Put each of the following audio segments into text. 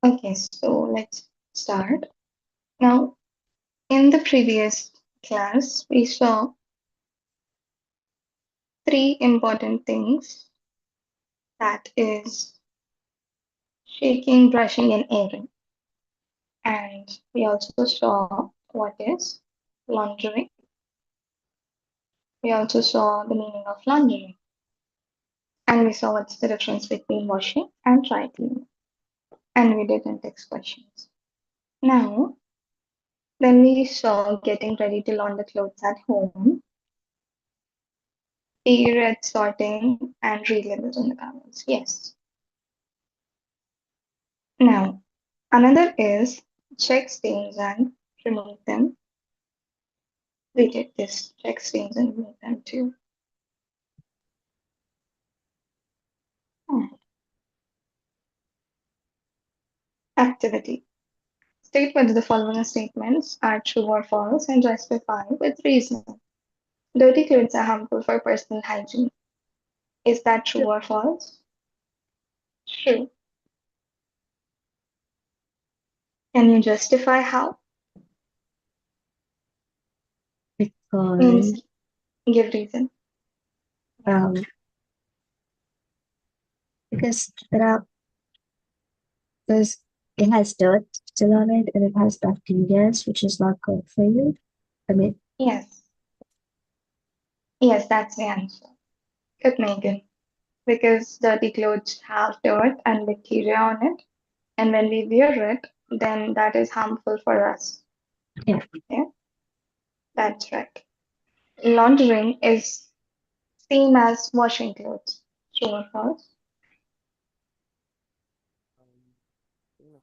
Okay, so let's start. Now, in the previous class, we saw three important things, that is shaking, brushing, and airing. And we also saw what is laundering. We also saw the meaning of laundering. And we saw what's the difference between washing and dry cleaning. And we did index questions. Now, then we saw getting ready to launder clothes at home, period sorting, and read labels on the garments. Yes. Now, another is check stains and remove them. We did this, check stains and remove them too. Activity. State whether the following statements are true or false and justify with reason. Dirty clothes are harmful for personal hygiene. Is that true or false? True. Can you justify how? Because Means give reason. um because because it has dirt still on it and it has bacteria, which is not good for you. I mean, Yes. Yes, that's the answer. Good, Megan. Because dirty clothes have dirt and bacteria on it, and when we wear it, then that is harmful for us. yeah. Yeah, that's right. Laundering is same as washing clothes. True or false? No,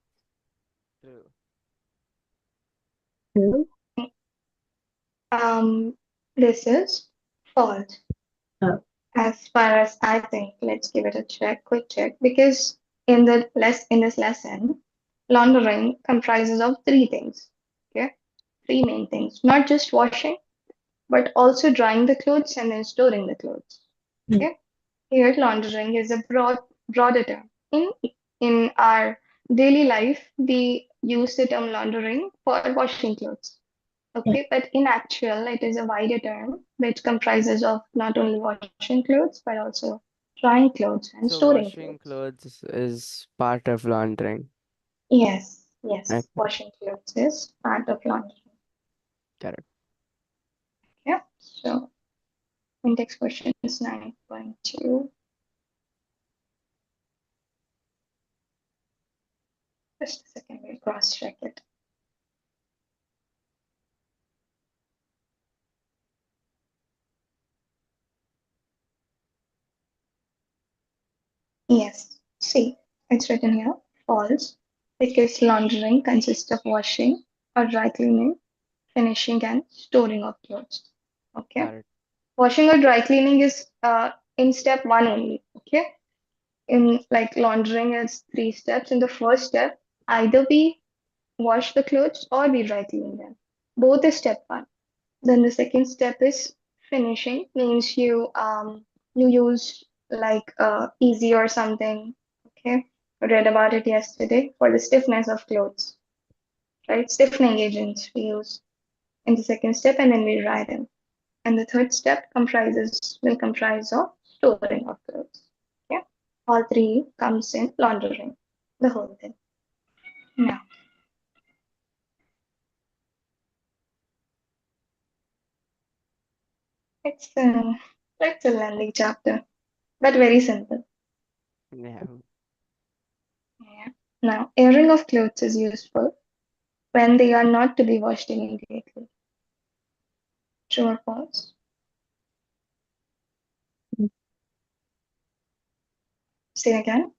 true. True. Um, this is false. Oh, As far as I think, let's give it a check, quick check, because in this lesson, laundering comprises of three things. Okay, three main things. Not just washing, but also drying the clothes and then storing the clothes. mm, Okay, here laundering is a broader term. In our daily life, we use the term laundering for washing clothes. yeah. Okay, but in actual, it is a wider term which comprises of not only washing clothes but also drying clothes and So storing washing clothes. clothes is part of laundering. Yes, yes, Okay, washing clothes is part of laundering. correct. Yeah, so index question is 9.2. Just a second, we'll cross check it. Yes, see, it's written here, false, because laundering consists of washing or dry cleaning, finishing, and storing of clothes. Okay, Correct. washing or dry cleaning is in step one only. Okay, in like laundering is three steps. In the first step, either we wash the clothes or we dry clean them. Both is step one. Then the second step is finishing, means you use like easy or something. Okay, I read about it yesterday for the stiffness of clothes, right? Stiffening agents we use in the second step, and then we dry them. And the third step will comprise of storing of clothes. Yeah, all three comes in laundering, the whole thing. Now, it's a it's a lengthy chapter, but very simple. Yeah. Yeah. Now, airing of clothes is useful when they are not to be washed immediately. True or false? Mm, Say again.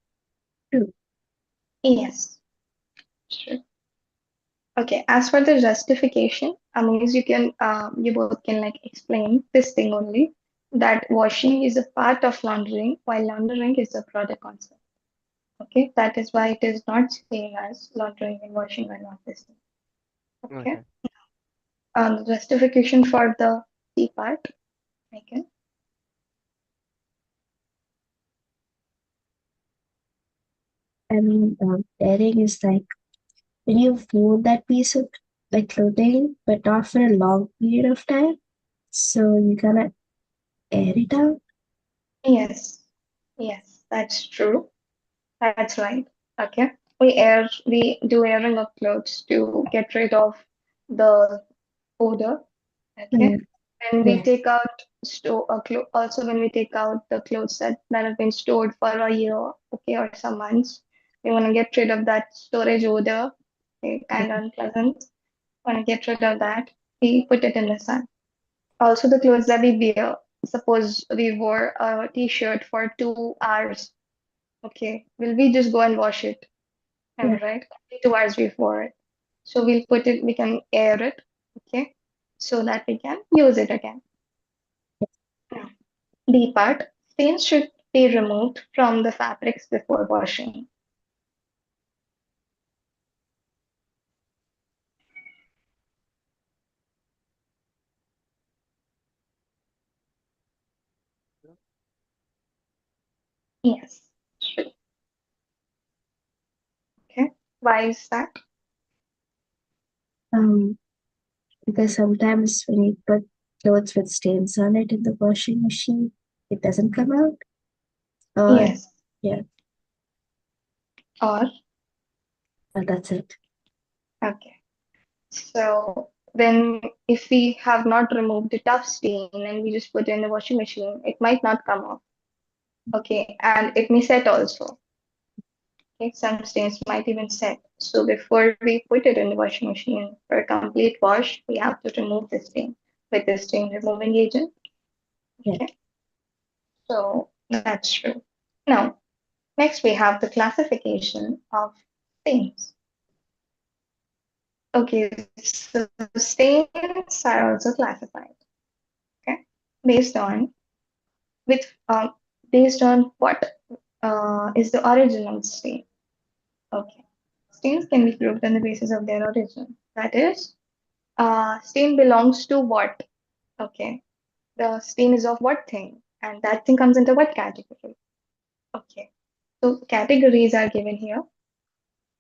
true. Yes. True. Okay. As for the justification, I mean, you both can like explain this thing only, that washing is a part of laundering, while laundering is a broader concept. Okay. That is why it is not same as laundering and washing are not the same. Okay. Okay. The justification for the C part, okay. airing is like when you fold that piece of like clothing, but not for a long period of time. So you gotta air it out. Yes, yes, that's true. That's right. Okay. We do airing of clothes to get rid of the odor. Yeah, Okay. When we yeah, take out also when we take out the clothes that have been stored for a year, okay, or some months, we want to get rid of that storage odor, okay, kind of unpleasant. Want to get rid of that. We put it in the sun. Also, the clothes that we wear. Suppose we wore a t-shirt for 2 hours. Okay, will we just go and wash it? yeah. Am I right? Only 2 hours before it. So we'll put it, we can air it, okay, so that we can use it again. Now, B part, stains should be removed from the fabrics before washing. Yes, true. Okay. Why is that? Um, because sometimes when you put clothes with stains on it in the washing machine, it doesn't come out. Or Yes. yeah, Or, that's it. okay. So then if we have not removed the tough stain and we just put it in the washing machine, it might not come off. Okay. And it may set also. Okay, some stains might even set. So before we put it in the washing machine for a complete wash, we have to remove the stain with the stain removing agent. Yeah. Okay, so that's true. Now, next we have the classification of stains. Okay, so stains are also classified. Okay, based on with based on what is the original stain. Okay, stains can be grouped on the basis of their origin. That is, stain belongs to what? Okay. The stain is of what thing? And that thing comes into what category? Okay. So categories are given here.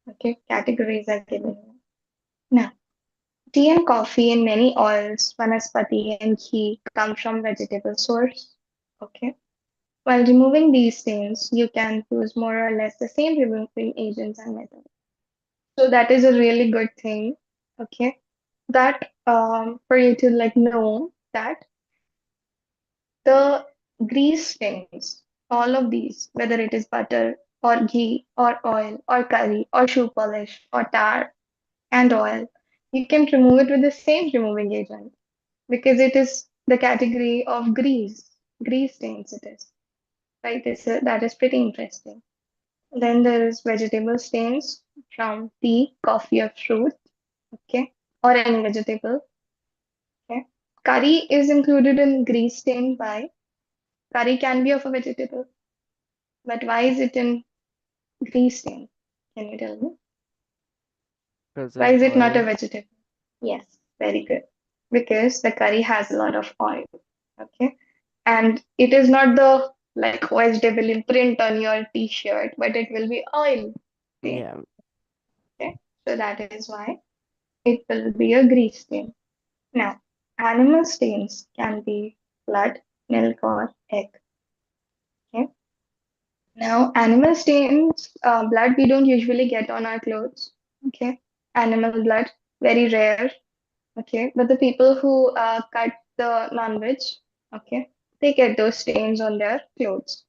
Okay. Categories are given here. Now, tea and coffee and many oils, vanaspati and ghee come from vegetable source. Okay. While removing these stains, you can use more or less the same removing agents and methods. So that is a really good thing. Okay. That for you to like know that the grease stains, all of these, whether it is butter or ghee or oil or curry or shoe polish or tar and oil, you can remove it with the same removing agent because it is the category of grease stains it is, right? That is pretty interesting. Then there is vegetable stains from tea, coffee or fruit, okay, or any vegetable, okay. Curry is included in grease stain by curry can be of a vegetable. But why is it in grease stain? Can you tell me? Because Why of is it not a oil. vegetable? Yes, very good. Because the curry has a lot of oil. Okay. And it is not the like vegetable imprint on your t-shirt, but it will be oil stain. Yeah. Okay. So that is why it will be a grease stain. Now, animal stains can be blood, milk, or egg. Okay. Now, animal stains, blood we don't usually get on our clothes. Okay, animal blood, very rare. Okay, but the people who cut the non-veg, okay, they get those stains on their clothes.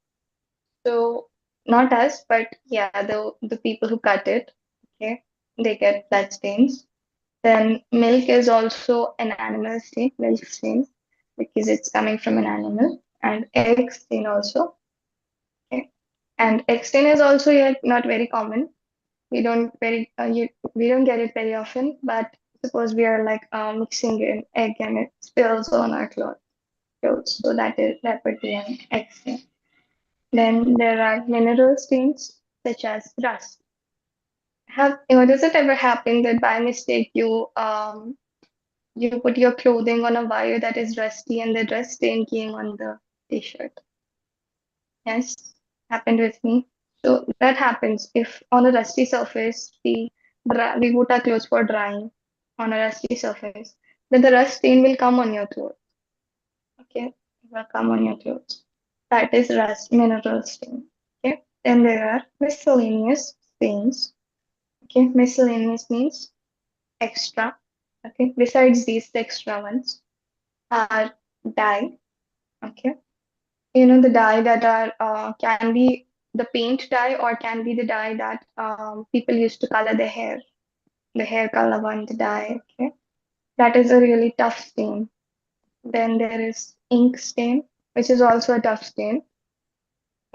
So not us, but yeah, the people who cut it, okay, they get blood stains. Then milk is also an animal stain, milk stain, because it's coming from an animal, and egg stain also. Okay. And extend is also yet not very common. We don't get it very often. But suppose we are like mixing an egg and it spills on our clothes, so that would be an extent. Then there are mineral stains such as rust. Does it ever happen that by mistake you put your clothing on a wire that is rusty and the rust stain came on the t-shirt? Yes, happened with me. So that happens if on a rusty surface we put our clothes for drying on a rusty surface, then the rust stain will come on your clothes. Okay, it will come on your clothes. That is rust mineral stain. Okay, then there are miscellaneous stains. Okay, miscellaneous means extra. Okay, besides these extra ones are dye. Okay, the dye that are can be the paint dye or can be the dye that people used to color their hair, the hair color one, the dye. Okay, that is a really tough stain. Then there is ink stain, which is also a tough stain.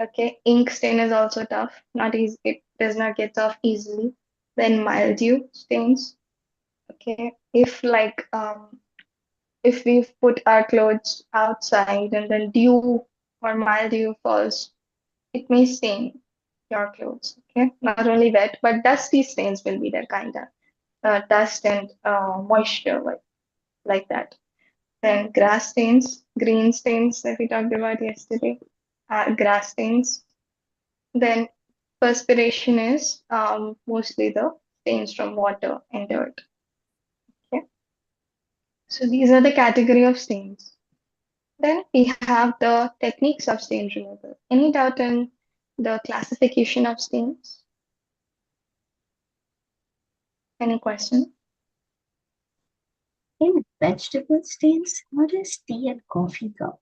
Okay, ink stain is also tough, not easy. It does not get off easily. Then mildew stains. Okay, if we've put our clothes outside and then dew or mildew falls, it may stain your clothes. Okay, not only wet, but dusty stains will be there, kind of dust and moisture, like that. Then grass stains, green stains that we talked about yesterday, grass stains. Then perspiration is mostly the stains from water and dirt. Okay, so these are the category of stains. Then we have the techniques of stain removal. Any doubt in the classification of stains? Any question? In vegetable stains, how does tea and coffee go?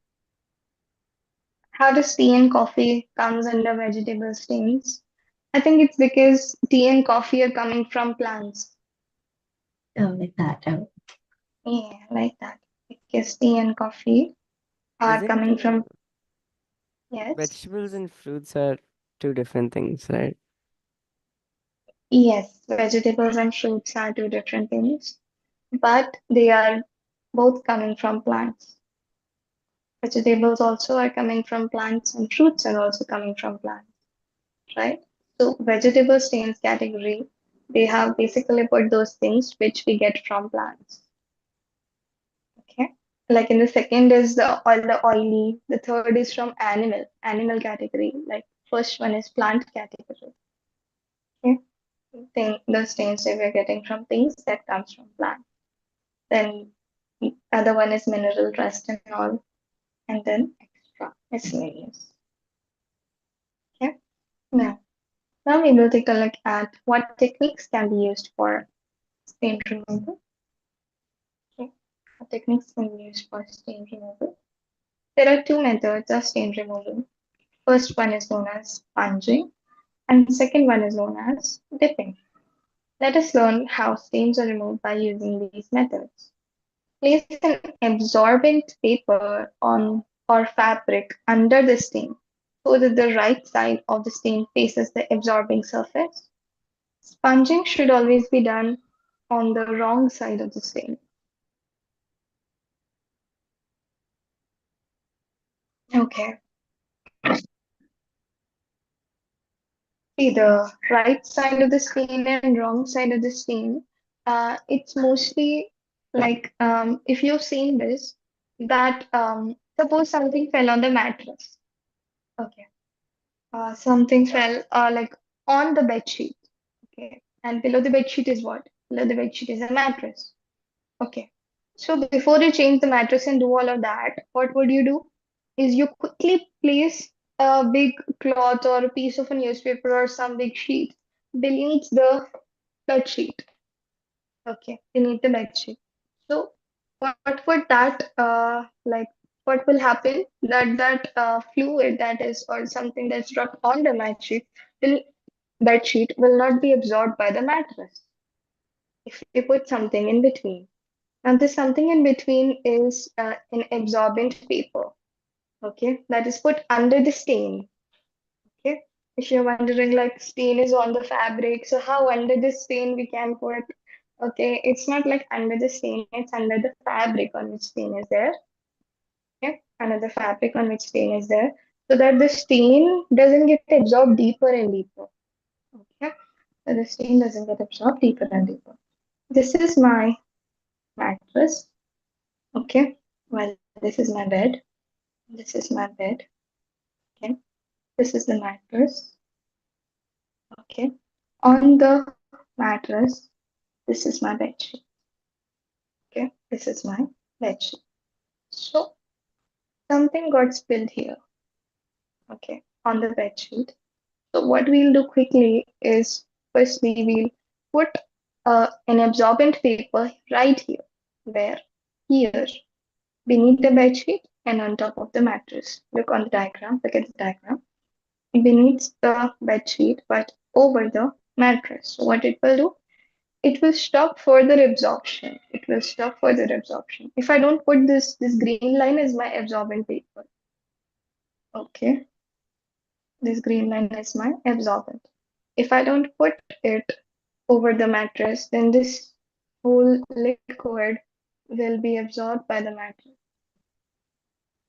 How does tea and coffee comes under vegetable stains? I think it's because tea and coffee are coming from plants. Oh, like that. Oh, Yeah, like that. Because tea and coffee are Isn't coming from, yes, vegetables and fruits are two different things, right? yes, vegetables and fruits are two different things, but they are both coming from plants. Vegetables also are coming from plants, and fruits are also coming from plants, right? So, vegetable stains category, they have basically put those things which we get from plants. Okay. Like in the second is the oily, the third is from animal category. Like first one is plant category. Okay. The stains that we're getting from things that comes from plants. Then the other one is mineral rust and all, and then extra miscellaneous. Okay. Now, now we will take a look at what techniques can be used for stain removal. Okay. What techniques can be used for stain removal? There are two methods of stain removal. First one is known as sponging, and second one is known as dipping. Let us learn how stains are removed by using these methods. Place an absorbent paper on or fabric under the stain so that the right side of the stain faces the absorbing surface. Sponging should always be done on the wrong side of the stain. Okay, see the right side of the stain and wrong side of the stain. It's mostly like if you've seen this, that suppose something fell on the mattress. Okay, something fell like on the bed sheet. Okay, and below the bed sheet is what? Below the bed sheet is a mattress. Okay, so before you change the mattress and do all of that, what would you do? Is you quickly place a big cloth or a piece of a newspaper or some big sheet beneath the bed sheet. Okay, beneath the bed sheet. So what would that like? What will happen? That fluid that is or something that's dropped on the will bed sheet will not be absorbed by the mattress if you put something in between. Now, this something in between is an absorbent paper, okay, that is put under the stain, okay. If you're wondering, like, stain is on the fabric, so how under the stain we can put, okay, it's not like under the stain, it's under the fabric on which stain is there, okay, under the fabric on which stain is there, so that the stain doesn't get absorbed deeper and deeper, okay, so the stain doesn't get absorbed deeper and deeper. This is my mattress, okay, well, this is my bed. This is my bed. Okay. This is the mattress. Okay. On the mattress, this is my bed sheet. Okay. This is my bed sheet. So something got spilled here. Okay. On the bed sheet. So what we'll do quickly is firstly we'll put an absorbent paper right here, where here beneath the bed sheet and on top of the mattress. Look on the diagram. Look at the diagram. Beneath the bed sheet, but over the mattress. So what it will do? It will stop further absorption. It will stop further absorption. If I don't put this green line is my absorbent paper. Okay, this green line is my absorbent. If I don't put it over the mattress, then this whole liquid will be absorbed by the mattress.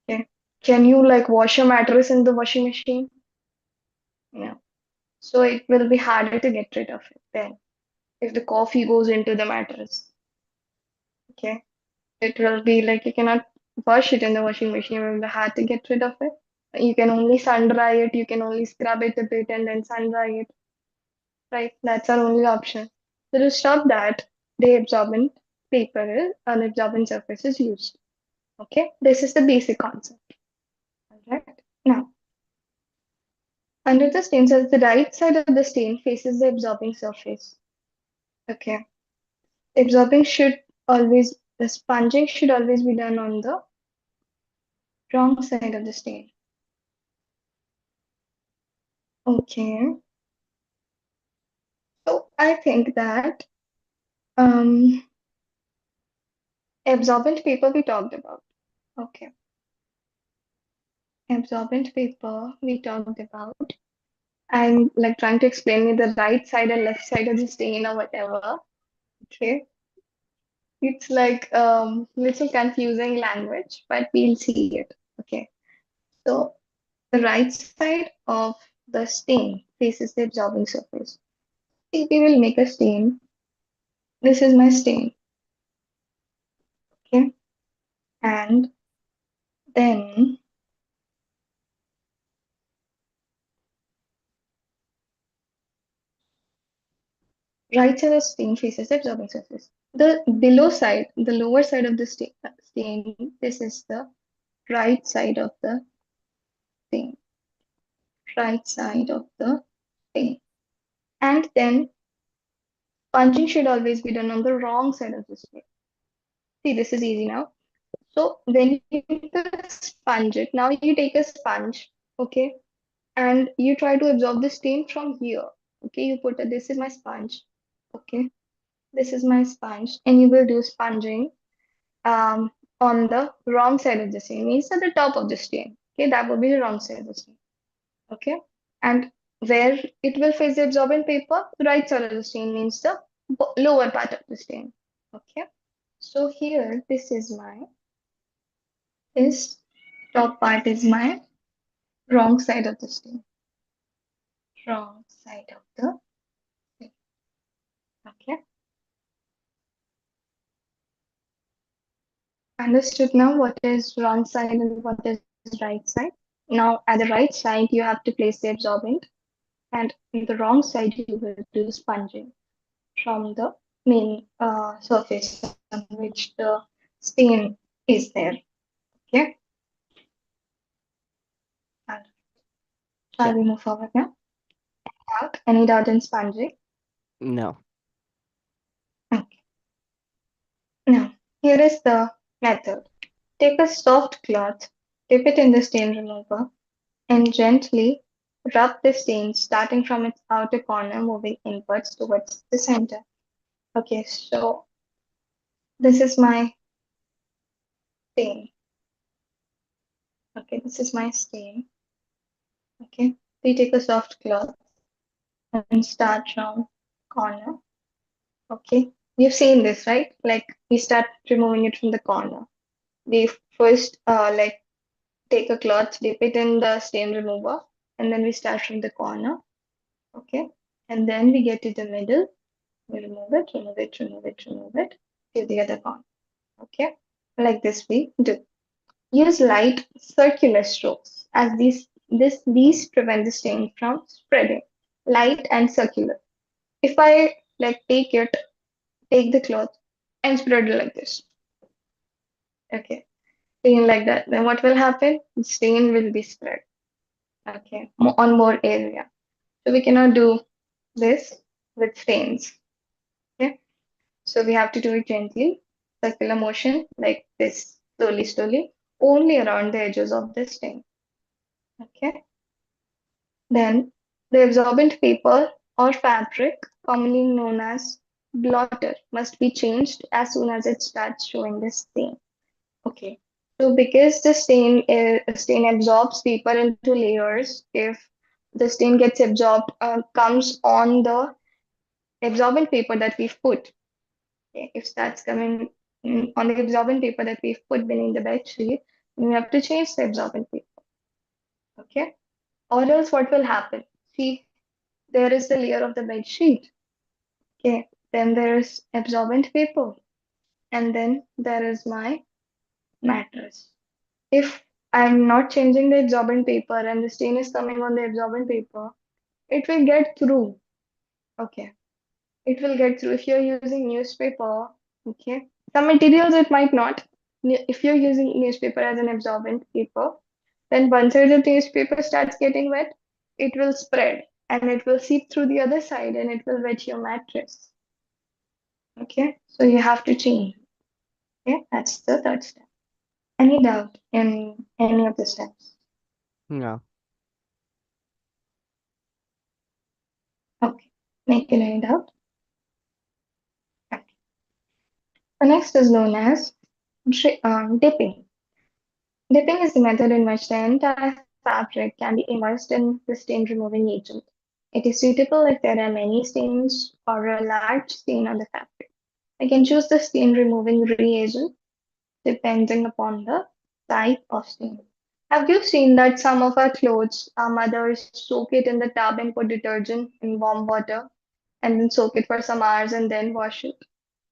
Okay. Can you like wash a mattress in the washing machine? No. So it will be harder to get rid of it then if the coffee goes into the mattress. Okay. It will be like you cannot wash it in the washing machine. It will be hard to get rid of it. You can only sun dry it. You can only scrub it a bit and then sun dry it. Right? That's our only option. So to stop that, the absorbent paper is an absorbent surface is used. Okay, this is the basic concept. Alright. Now, under the stain, so the right side of the stain faces the absorbing surface. Okay, absorbing should always, the sponging should always be done on the wrong side of the stain. Okay, so I think that um, absorbent paper we talked about. Okay, absorbent paper we talked about. I'm like trying to explain me the right side and left side of the stain or whatever. Okay, it's like little confusing language, but we'll see it. Okay, so the right side of the stain faces the absorbing surface. See, we will make a stain. This is my stain. Okay, and then right side of the stain faces the absorbing surface. The below side, the lower side of the stain, this is the right side of the stain. Right side of the stain. And then punching should always be done on the wrong side of the stain. See, this is easy now. So when you sponge it, now you take a sponge, okay, and you try to absorb the stain from here. Okay, you put this is my sponge. Okay, this is my sponge, and you will do sponging on the wrong side of the stain, means at the top of the stain. Okay, that will be the wrong side of the stain. Okay, and where it will face the absorbent paper, the right side of the stain means the lower part of the stain. Okay, so here this top part is my wrong side of the stain. Wrong side of the stain. Okay, understood now what is wrong side and what is right side. Now at the right side you have to place the absorbent, and in the wrong side you will do sponging from the main surface on which the stain is there. Okay, and shall Yeah. we move forward now? Doubt? Any doubt in sponging? No. Okay. Now, here is the method. Take a soft cloth, dip it in the stain remover, and gently rub the stain starting from its outer corner, moving inwards towards the center. Okay, so this is my stain. Okay, this is my stain. Okay, we take a soft cloth and start from corner. Okay, you've seen this, right? Like we start removing it from the corner. We first like take a cloth, dip it in the stain remover, and then we start from the corner. Okay, and then we get to the middle. We remove it, remove it, remove it, remove it to the other corner. Okay, like this we do. Use light circular strokes as these prevent the stain from spreading. light and circular. If I like take the cloth and spread it like this, okay, stain like that, then what will happen? The stain will be spread, okay, on more area. So we cannot do this with stains, okay. So we have to do it gently, circular motion like this, slowly, slowly, only around the edges of the stain, okay. Then the absorbent paper or fabric, commonly known as blotter, must be changed as soon as it starts showing the stain. Okay. So because stain absorbs paper into layers, if the stain gets absorbed, comes on the absorbent paper that we've put. Okay. If that's coming on the absorbent paper that we've put beneath the bed sheet, we have to change the absorbent paper. Okay. Or else what will happen? See, there is the layer of the bed sheet. Okay, then there's absorbent paper, and then there is my mattress. If I'm not changing the absorbent paper and the stain is coming on the absorbent paper, it will get through. Okay, it will get through. If you're using newspaper, okay, some materials it might not. If you're using newspaper as an absorbent paper, then one side of the newspaper starts getting wet, it will spread and it will seep through the other side and it will wet your mattress. Okay, so you have to change. Okay, that's the third step. Any doubt in any of the steps? No. Okay, make it any doubt. Okay. The next is known as dipping. Dipping is the method in which the entire fabric can be immersed in the stain removing agent. It is suitable if there are many stains or a large stain on the fabric. I can choose the stain removing reagent depending upon the type of stain. Have you seen that some of our clothes, our mothers soak it in the tub and put detergent in warm water and then soak it for some hours and then wash it?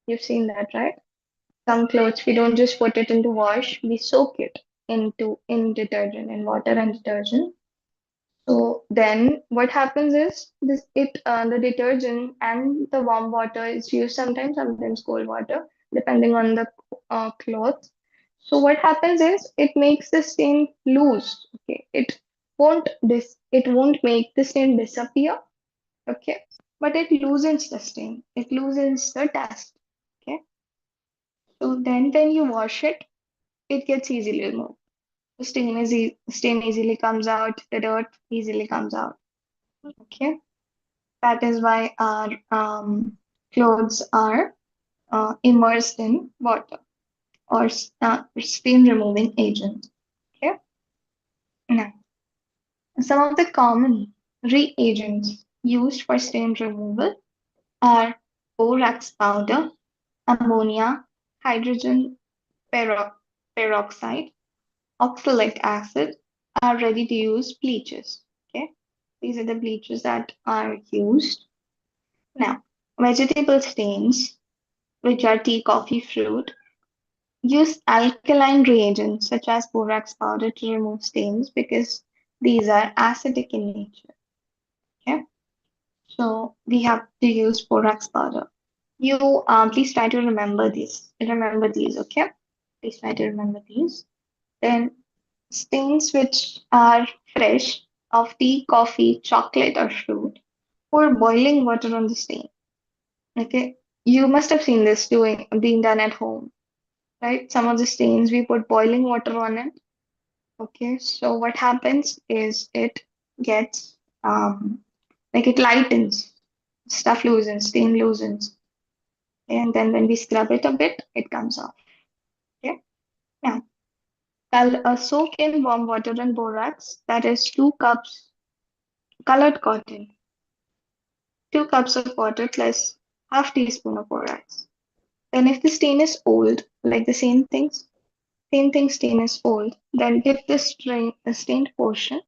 You've seen that, right? Some clothes we don't just put it into wash, we soak it in detergent, in water and detergent. So then what happens is the detergent and the warm water is used sometimes cold water, depending on the cloth. So what happens is it makes the stain loose. Okay, it won't make the stain disappear. Okay, but it loosens the stain. It loosens the dust. Okay, so then when you wash it, it gets easily removed. The stain easily comes out. The dirt easily comes out. Okay. That is why our clothes are immersed in water or stain removing agent. Okay. Now, some of the common reagents used for stain removal are borax powder, ammonia, hydrogen peroxide, oxalic acid are ready to use bleaches. Okay. These are the bleaches that are used. Now, vegetable stains, which are tea, coffee, fruit, use alkaline reagents such as borax powder to remove stains because these are acidic in nature. Okay, so we have to use borax powder. You please try to remember these. Remember these, okay? Please try to remember these. Then stains which are fresh of tea, coffee, chocolate, or fruit. Pour boiling water on the stain. Okay, you must have seen this doing being done at home, right? Some of the stains we put boiling water on it. Okay, so what happens is it gets like it lightens, stuff loosens, stain loosens, and then when we scrub it a bit, it comes off. Okay, now I'll soak in warm water and borax. That is 2 cups colored cotton, 2 cups of water plus half teaspoon of borax. Then if the stain is old, like the same thing stain is old, then dip the stained portion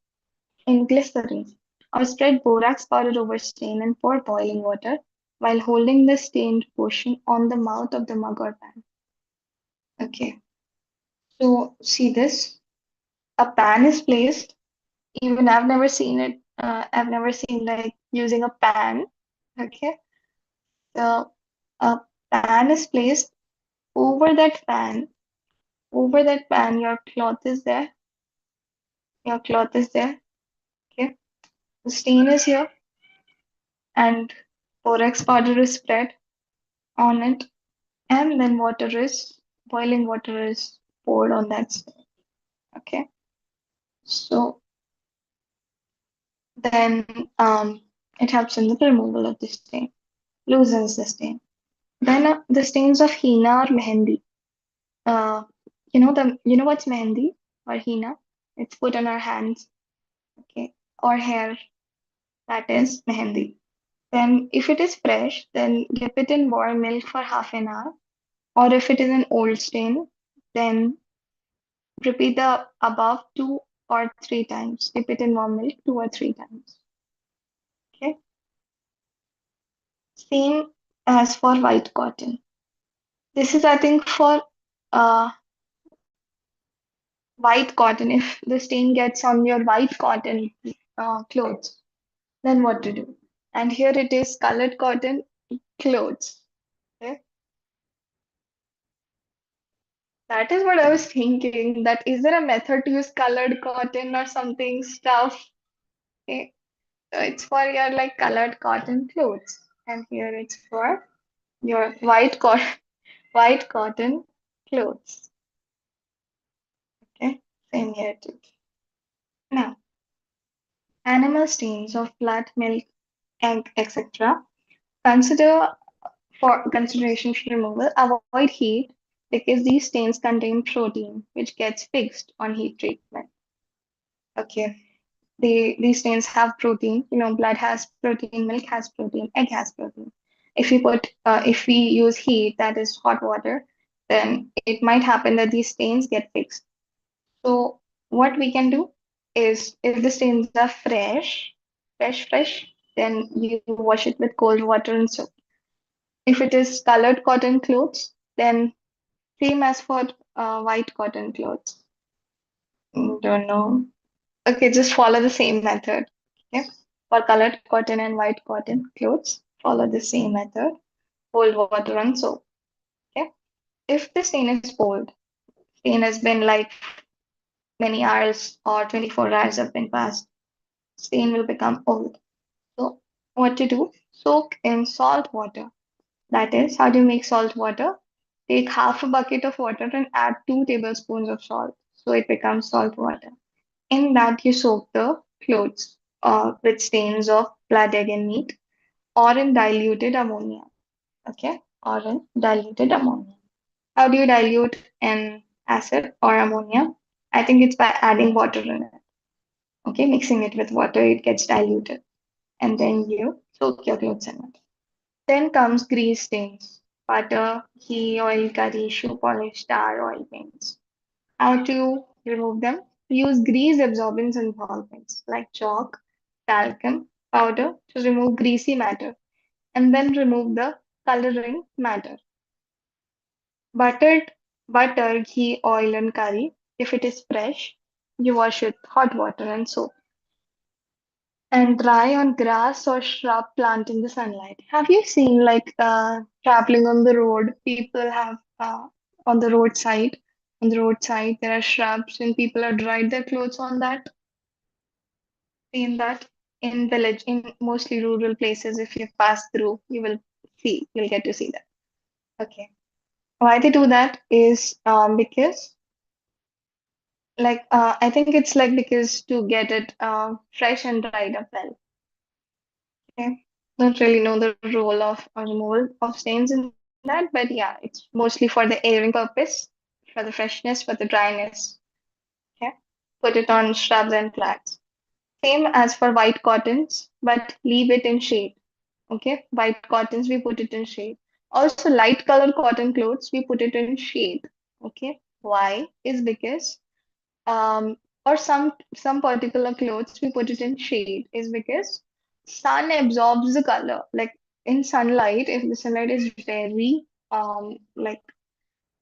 in glycerin or spread borax powder over stain and pour boiling water while holding the stained portion on the mouth of the mug or pan. Okay, so see this? A pan is placed. Even I've never seen it. I've never seen like using a pan. Okay. So a pan is placed over that pan. Over that pan, your cloth is there. Your cloth is there. Okay. The stain is here, and borax powder is spread on it, and then boiling water is poured on that stain. Okay. So then it helps in the removal of the stain, loosens the stain. Then the stains of henna or mehendi. Uh, you know what's mehendi or henna? It's put on our hands, okay, or hair. That is mehendi. Then if it is fresh, then dip it in warm milk for half an hour. Or if it is an old stain, then repeat the above 2 or 3 times. Dip it in warm milk 2 or 3 times. Okay. Same as for white cotton. This is, I think, for uh, white cotton. If the stain gets on your white cotton clothes, then what to do? And here it is colored cotton clothes. Okay. That is what I was thinking. That is there a method to use colored cotton or something stuff? Okay. So it's for your like colored cotton clothes. And here it's for your white cotton clothes. Okay. Same here too. Now, animal stains of blood, milk, egg, etc. Consider for consideration for removal, avoid heat because these stains contain protein which gets fixed on heat treatment. Okay. These stains have protein. Blood has protein, milk has protein, egg has protein. If we use heat, that is hot water, then it might happen that these stains get fixed. So what we can do is if the stains are fresh, then you wash it with cold water and soap. If it is colored cotton clothes, then same as for white cotton clothes. Don't know. Okay, just follow the same method. Okay. For colored cotton and white cotton clothes, follow the same method. Cold water and soap. Okay. If the stain is old, stain has been like many hours or 24 hours have been passed, stain will become old. So what to do? Soak in salt water. That is, how do you make salt water? Take half a bucket of water and add 2 tablespoons of salt. So it becomes salt water. In that, you soak the clothes with stains of blood, egg, and meat, or in diluted ammonia. Okay, or in diluted ammonia. How do you dilute an acid or ammonia? I think it's by adding water in it. Okay, mixing it with water, it gets diluted, and then you soak your clothes in it. Then comes grease stains, butter, ghee, oil, curry, shoe polish, tar, oil paints. How to remove them? Use grease absorbing solvents like chalk, talcum powder to remove greasy matter and then remove the coloring matter. Buttered butter, ghee, oil, and curry. If it is fresh, you wash with hot water and soap. And dry on grass or shrub plant in the sunlight. Have you seen like traveling on the road? People have on the roadside. On the roadside, there are shrubs, and people have dried their clothes on that. Seen that in village, in mostly rural places. If you pass through, you'll get to see that. Okay. Why they do that is because I think it's like because to get it fresh and dried up well. Okay. Don't really know the role of removal of stains in that, but yeah, it's mostly for the airing purpose, for the freshness, for the dryness. Okay. Put it on shrubs and plants. Same as for white cottons, but leave it in shade. Okay. White cottons, we put it in shade. Also, light colored cotton clothes, we put it in shade. Okay. Why? Is because or some particular clothes we put it in shade is because sun absorbs the color. Like in sunlight, if the sunlight is very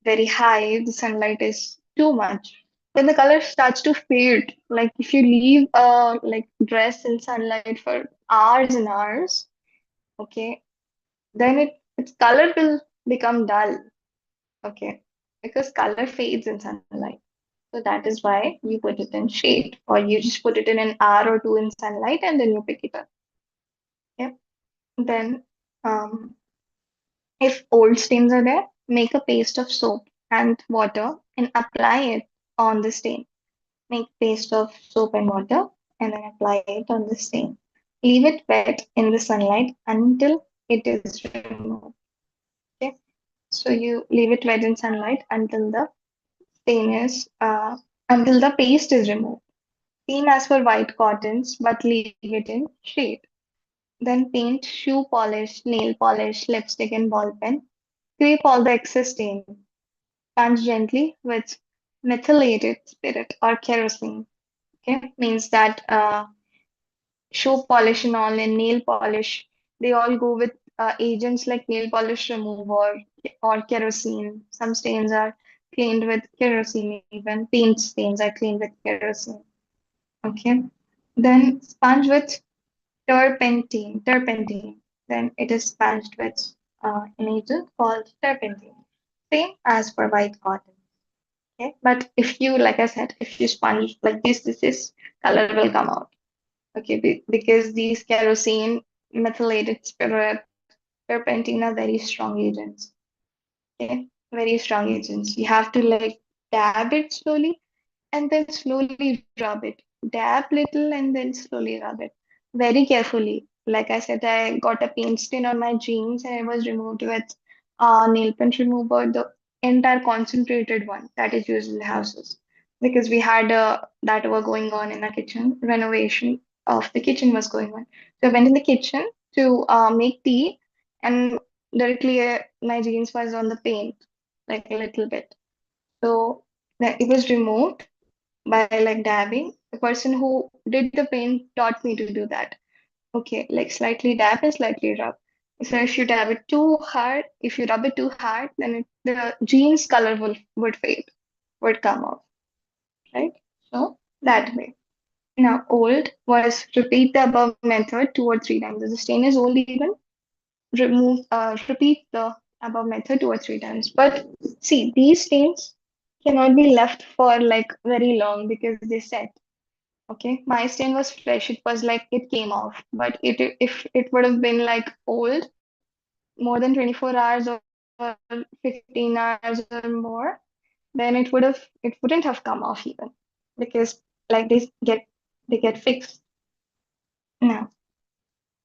very high, the sunlight is too much. then the color starts to fade. Like if you leave a like dress in sunlight for hours and hours, okay, then its color will become dull, okay, because color fades in sunlight. So that is why you put it in shade, or you just put it in an hour or two in sunlight and then you pick it up. Okay. Then, um, if old stains are there, make a paste of soap and water and apply it on the stain. Make paste of soap and water and then apply it on the stain. Leave it wet in the sunlight until it is removed. Okay. So you leave it wet in sunlight until the stain is until the paste is removed. Same as for white cottons, but leave it in shade. Then paint shoe polish, nail polish, lipstick, and ball pen. Scrape all the excess stain. Punch gently with methylated spirit or kerosene. Okay, means that shoe polish and all and nail polish, they all go with agents like nail polish remover or kerosene. Some stains are cleaned with kerosene, even paint stains are cleaned with kerosene. Okay, then sponge with turpentine. Then it is sponged with an agent called turpentine. Same as for white cotton. Okay, but if you, like I said, if you sponge like this is color will come out. Okay, because these kerosene, methylated spirit, turpentine are very strong agents. Okay, very strong agents. You have to like dab it slowly and then slowly rub it. Dab little and then slowly rub it. Very carefully. Like I said, I got a paint stain on my jeans and it was removed with nail paint remover, the entire concentrated one that is used in the houses. Because we had that were going on in the kitchen, renovation of the kitchen was going on. So I went in the kitchen to make tea and directly my jeans was on the paint, like a little bit. So it was removed by like dabbing. The person who did the paint taught me to do that. Okay, like slightly dab and slightly rub. So if you dab it too hard, if you rub it too hard, then the jeans color would fade, would come off, right? So that way. Now, old was repeat the above method 2 or 3 times. If the stain is old even, repeat the above method 2 or 3 times. But see, these stains cannot be left for like very long because they set. Okay, my stain was fresh. It was like it came off. But if it would have been like old, more than 24 hours or 15 hours or more, then it wouldn't have come off even because like they get fixed. Now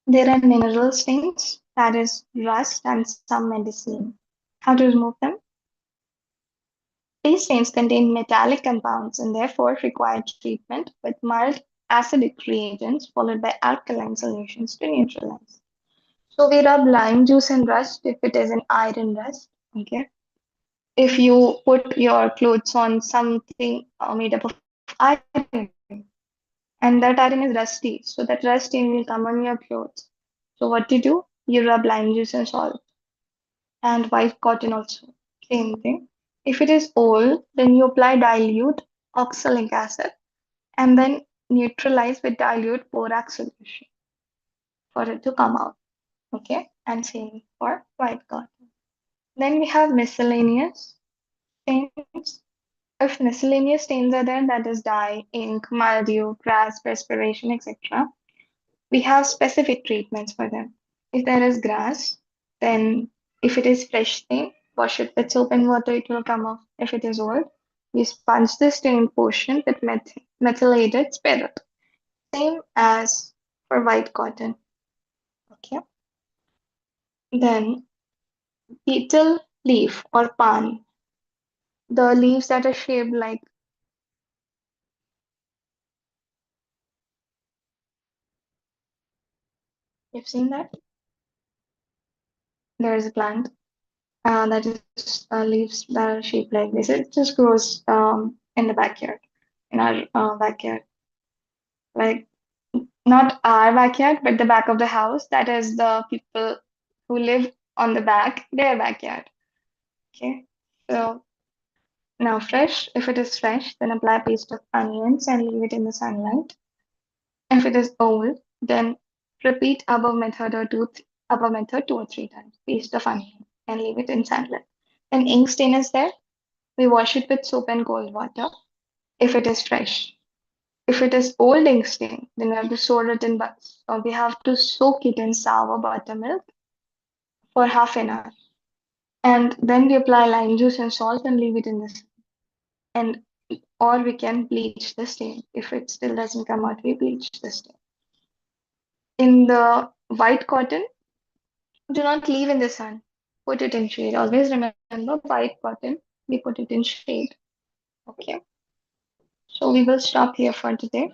there are mineral stains, that is rust and some medicine. How to remove them? These stains contain metallic compounds and therefore require treatment with mild acidic reagents followed by alkaline solutions to neutralize. So we rub lime juice and rust if it is an iron rust. Okay. If you put your clothes on something made up of iron, and that iron is rusty, so that rust stain will come on your clothes. So what do you do? You rub lime juice and salt and white cotton also. Same thing. If it is old, then you apply dilute oxalic acid and then neutralize with dilute borax solution for it to come out. Okay, and same for white cotton. Then we have miscellaneous stains. If miscellaneous stains are there, that is dye, ink, mildew, grass, perspiration, etc., we have specific treatments for them. If there is grass, then if it is fresh stain, wash it with soap and water, it will come off. If it is old, you sponge the stained portion with methylated spirit. Same as for white cotton. Okay. Then betel leaf or pan, the leaves that are shaped like, you've seen that? There is a plant that is leaves that are shaped like this. It just grows in the backyard, in our backyard, like not our backyard, but the back of the house. That is the people who live on the back, their backyard. Okay, so Now fresh, if it is fresh, then apply paste of onions and leave it in the sunlight. If it is old, then repeat above method 2 or 3 times. Paste of onion and leave it in sunlight. Then ink stain is there. We wash it with soap and cold water if it is fresh. If it is old ink stain, then we have to soak it in or we have to soak it in sour buttermilk for half an hour. And then we apply lime juice and salt and leave it in the sun. And or we can bleach the stain. If it still doesn't come out, we bleach the stain. In the white cotton, do not leave in the sun. Put it in shade. Always remember white cotton, we put it in shade. Okay. So we will stop here for today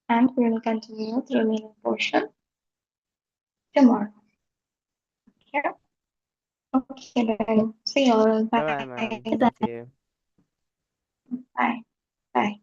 and we will continue the remaining portion tomorrow. Okay. Okay then. See you all. Bye bye, Bye. ma'am. Bye. Thank you. Bye. Bye.